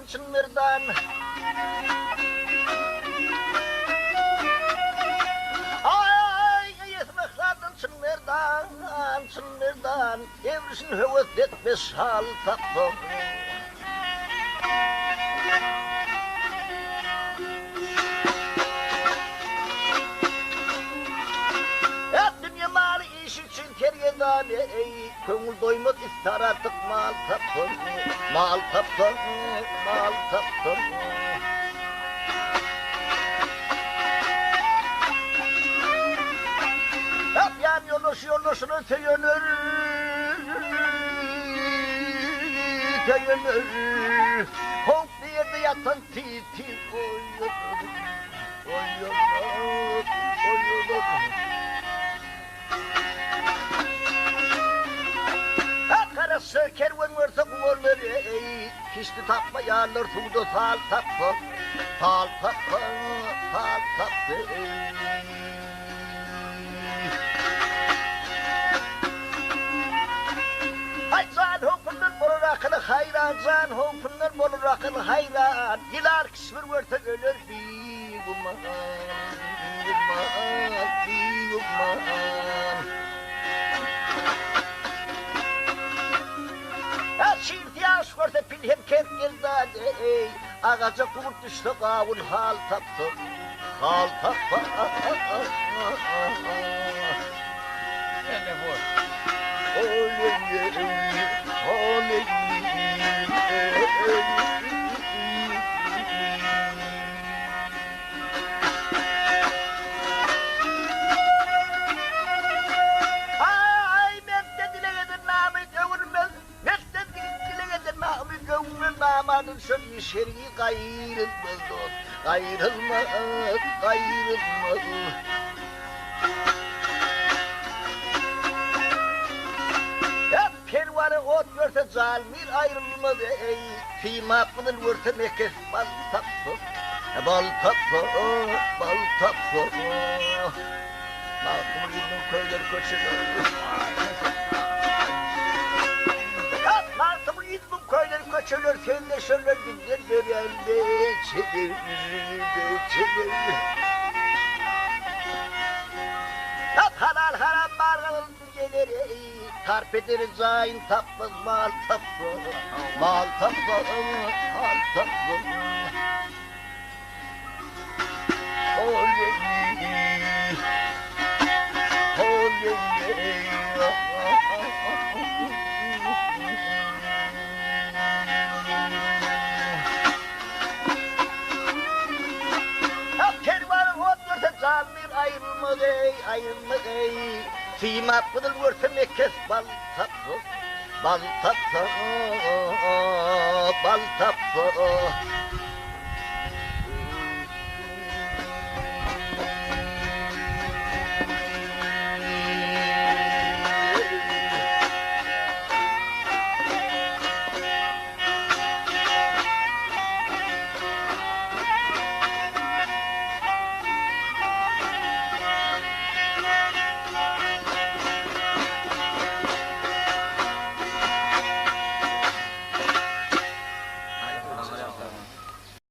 Çınırdan ay yetmeklerden çınırdan evrisin hüvvet etmez hal tatlı dünya mali iş için keryedan köngül doymaz istar artık mal tatlı mal tatlı mal tatlı hep yan yoluşun öte yönür honk bir yerde yatan titi oyulur Karası kervan varsa kullanır kişti tapma yarlar tuğda sal tapma sal tapma sal tapma Ay zan hokundan bolur akıllı hayran zan hokundan bolur akıllı hayran Dilar kısmır varsa ölür bir umman Şirtiyaş varsa pilhem kent geldi ağaca kurt düştü kavun hal taptı hal taptı ay mette dileğedin namı gövürmez Damadın şöyle şer'i gayrılmaz gayrılmaz gayrılmaz hep pervanı ot görse zalmir ayrılmaz fîmâ kılır görse mekes bal taptı bal taptı bal taptı Malkımın yüzünün köyleri koşuyor Köyleri kaçırır, köyler şöyle güzel gören beçilir. Halal haram bargalın gelir, tarp ederiz zayin tapmaz mal tapmaz, mal tapmaz, mal tapmaz. Oley, oley. Ayrılmaz Fîmâ kılır görse mekes bal taptı bal taptı bal taptı